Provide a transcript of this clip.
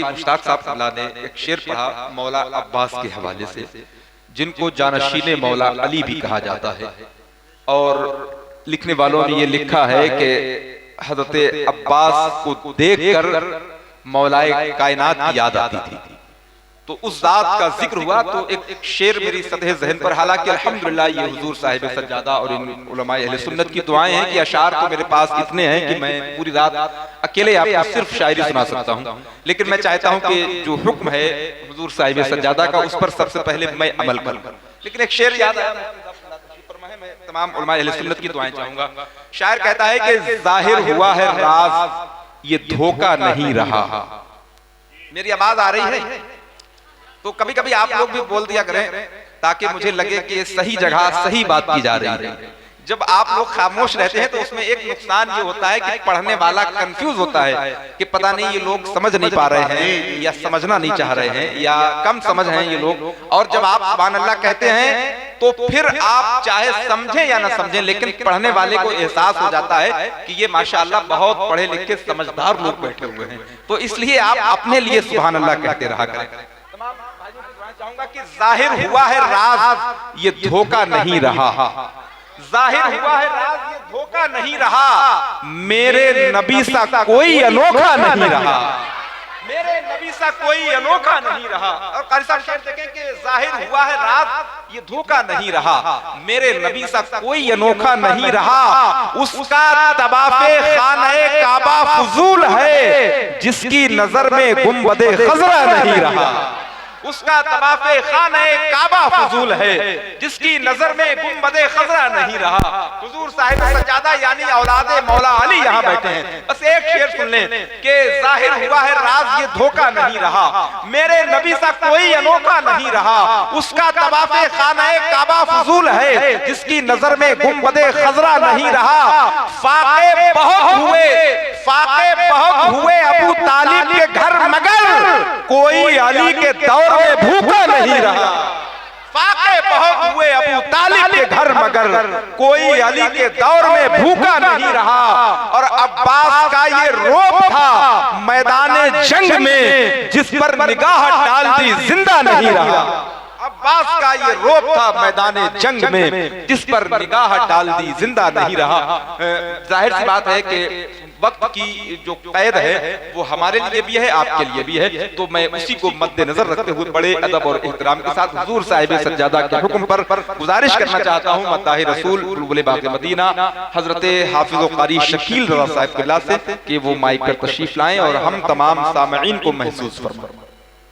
मुश्ताक साहब ने एक शेर पढ़ा मौला अब्बास के हवाले से, जिनको जानशीने मौला अली भी कहा जाता है। और लिखने वालों ने ये लिखा है कि हजरत अब्बास को देखकर मौलाए कायनात की याद आती थी। तो उस जात का जिक्र हुआ तो एक शेर मेरी सतह ज़हन पर, हालांकि अल्हम्दुलिल्लाह ये हुजूर साहिब सज्जादा और इन उलमाए अहले सुन्नत की दुआएं हैं कि अशार तो मेरे पास इतने हैं कि मैं पूरी रात अकेले आपको सिर्फ शायरी सुना सकता हूं, लेकिन मैं चाहता हूं कि जो हुक्म है हुजूर साहिब सज्जादा का उस पर सबसे पहले मैं अमल करूं। लेकिन एक शेर याद आया, मैं तमाम उलमाए अहले सुन्नत की दुआएं चाहूंगा। शायर कहता है कि जाहिर हुआ है राज ये धोखा नहीं रहा। मेरी आवाज आ रही है? तो कभी कभी आप लोग भी बोल दिया करें ताकि मुझे लगे कि सही जगह सही बात की जा रही है। जब आप लोग खामोश रहते हैं तो उसमें एक नुकसान ये होता है कि पढ़ने वाला कंफ्यूज होता है कि पता नहीं ये लोग समझ नहीं पा रहे हैं या समझना नहीं चाह रहे हैं या कम समझ हैं ये लोग। और जब आप सुभान अल्लाह कहते हैं तो फिर आप चाहे समझें या ना समझें, लेकिन पढ़ने वाले को एहसास हो जाता है कि ये माशाअल्लाह बहुत पढ़े लिखे समझदार लोग बैठे हुए हैं। तो इसलिए आप अपने लिए सुभान अल्लाह कहते रहा करें। चाहूंगा कि जाहिर हुआ है राज ये धोखा नहीं रहा, जाहिर हुआ है राज ये धोखा नहीं रहा, मेरे नबी सा कोई अनोखा नहीं रहा, मेरे नबी सा कोई अनोखा नहीं रहा। और कारी साहब शेर देखें कि जाहिर हुआ है राज ये धोखा नहीं रहा, मेरे नबी सा कोई अनोखा नहीं रहा, उसका तवाफ़े खाने काबा फजूल है जिसकी नजर में गुंबदे खजरा नहीं रहा, उसका तवाफ़े खाने काबा फजूल है जिसकी नजर में गुंबदे खजरा नहीं रहा। हुजूर साहिब सज्जादा यानी औलादे मौला अली यहाँ बैठे हैं। बस एक शेर सुन लें कि जाहिर हुआ है राज ये धोखा नहीं रहा, मेरे नबी सा कोई अनोखा नहीं रहा, उसका तवाफ़े खाने काबा फजूल है जिसकी नजर में गुंबदे खजरा नहीं रहा। फाके बहुत हुए, फाके बहुत हुए अबू तालिब के घर मगर कोई अली के दौर में भूखा नहीं रहा। फाके बहुत हुए अबू तालिब के घर मगर कोई अली के दौर में भूखा नहीं रहा। और अब्बास का ये रोब था मैदान जंग में जिस पर निगाह डाल दी जिंदा नहीं रहा। अब्बास का ये रोब था मैदान जंग में जिस पर निगाह डाल दी जिंदा नहीं रहा। जाहिर सी बात है कि वक्त की जो कैद है वो हमारे लिए भी है, आपके लिए भी है। तो मैं उसी को मद्देनजर रखते हुए बड़े अदब और एहतराम के साथ हुजूर साहिब सज्जादा के हुक्म पर गुजारिश करना चाहता हूँ मत्ताह रसूल बुलबुल बाग मदीना हजरत हाफिज व कारी शकील रज़ा साहिब क़िबला से कि वो माइक पर तशरीफ लाएं और हम तमाम सामईन को महसूस फरमाएं।